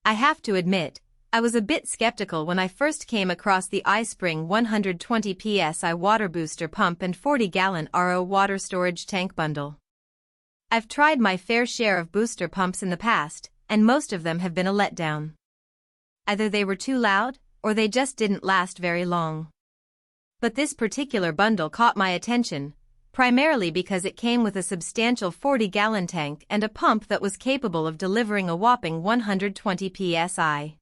I have to admit, I was a bit skeptical when I first came across the iSpring 120 psi water booster pump and 40-gallon RO water storage tank bundle. I've tried my fair share of booster pumps in the past, and most of them have been a letdown. Either they were too loud, or they just didn't last very long. But this particular bundle caught my attention, primarily because it came with a substantial 40-gallon tank and a pump that was capable of delivering a whopping 120 psi.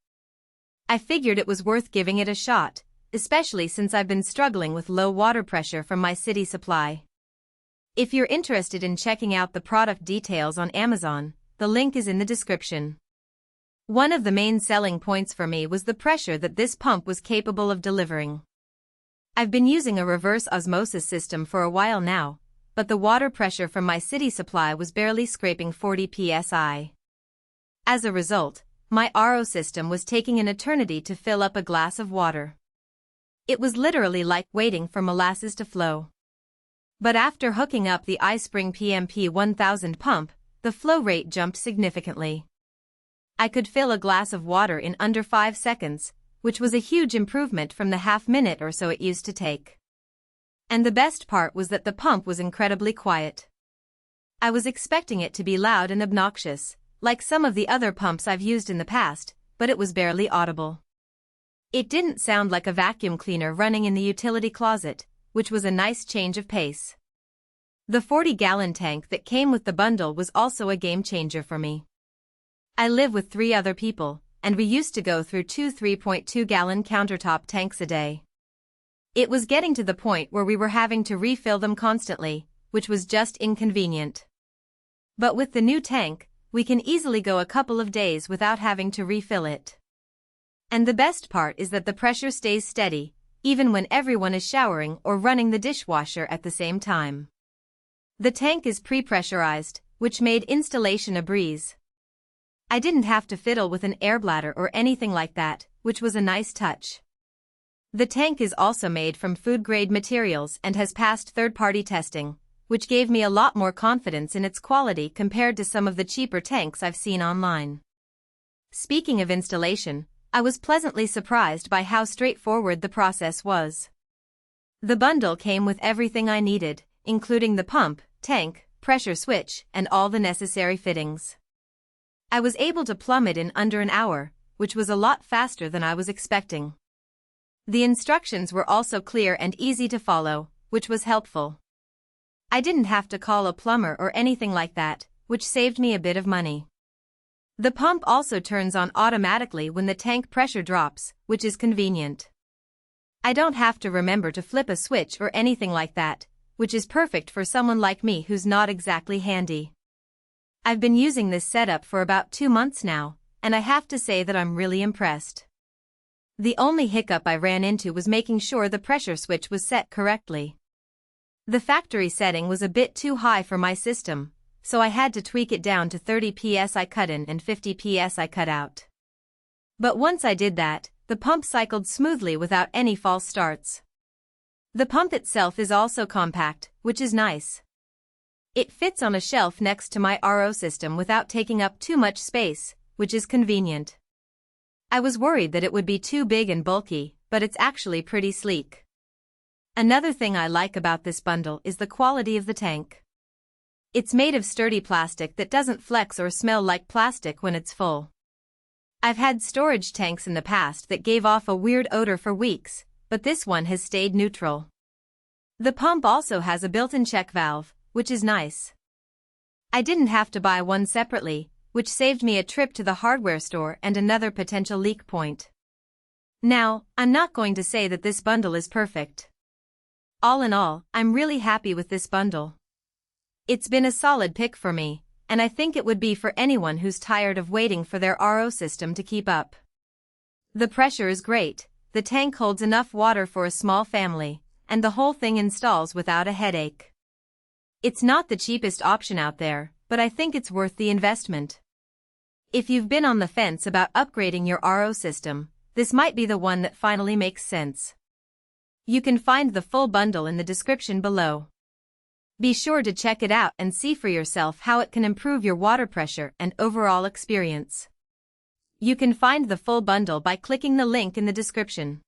I figured it was worth giving it a shot, especially since I've been struggling with low water pressure from my city supply. If you're interested in checking out the product details on Amazon, the link is in the description. One of the main selling points for me was the pressure that this pump was capable of delivering. I've been using a reverse osmosis system for a while now, but the water pressure from my city supply was barely scraping 40 psi. As a result, my RO system was taking an eternity to fill up a glass of water. It was literally like waiting for molasses to flow. But after hooking up the iSpring PMP 1000 pump, the flow rate jumped significantly. I could fill a glass of water in under 5 seconds, which was a huge improvement from the half-minute or so it used to take. And the best part was that the pump was incredibly quiet. I was expecting it to be loud and obnoxious, like some of the other pumps I've used in the past, but it was barely audible. It didn't sound like a vacuum cleaner running in the utility closet, which was a nice change of pace. The 40-gallon tank that came with the bundle was also a game-changer for me. I live with 3 other people, and we used to go through 2 3.2-gallon countertop tanks a day. It was getting to the point where we were having to refill them constantly, which was just inconvenient. But with the new tank, we can easily go a couple of days without having to refill it. And the best part is that the pressure stays steady, even when everyone is showering or running the dishwasher at the same time. The tank is pre-pressurized, which made installation a breeze. I didn't have to fiddle with an air bladder or anything like that, which was a nice touch. The tank is also made from food-grade materials and has passed third-party testing, which gave me a lot more confidence in its quality compared to some of the cheaper tanks I've seen online. Speaking of installation, I was pleasantly surprised by how straightforward the process was. The bundle came with everything I needed, including the pump, tank, pressure switch, and all the necessary fittings. I was able to plumb it in under an hour, which was a lot faster than I was expecting. The instructions were also clear and easy to follow, which was helpful. I didn't have to call a plumber or anything like that, which saved me a bit of money. The pump also turns on automatically when the tank pressure drops, which is convenient. I don't have to remember to flip a switch or anything like that, which is perfect for someone like me who's not exactly handy. I've been using this setup for about 2 months now, and I have to say that I'm really impressed. The only hiccup I ran into was making sure the pressure switch was set correctly. The factory setting was a bit too high for my system, so I had to tweak it down to 30 psi cut in and 50 psi cut out. But once I did that, the pump cycled smoothly without any false starts. The pump itself is also compact, which is nice. It fits on a shelf next to my RO system without taking up too much space, which is convenient. I was worried that it would be too big and bulky, but it's actually pretty sleek. Another thing I like about this bundle is the quality of the tank. It's made of sturdy plastic that doesn't flex or smell like plastic when it's full. I've had storage tanks in the past that gave off a weird odor for weeks, but this one has stayed neutral. The pump also has a built-in check valve, which is nice. I didn't have to buy one separately, which saved me a trip to the hardware store and another potential leak point. Now, I'm not going to say that this bundle is perfect. All in all, I'm really happy with this bundle. It's been a solid pick for me, and I think it would be for anyone who's tired of waiting for their RO system to keep up. The pressure is great, the tank holds enough water for a small family, and the whole thing installs without a headache. It's not the cheapest option out there, but I think it's worth the investment. If you've been on the fence about upgrading your RO system, this might be the one that finally makes sense. You can find the full bundle in the description below. Be sure to check it out and see for yourself how it can improve your water pressure and overall experience. You can find the full bundle by clicking the link in the description.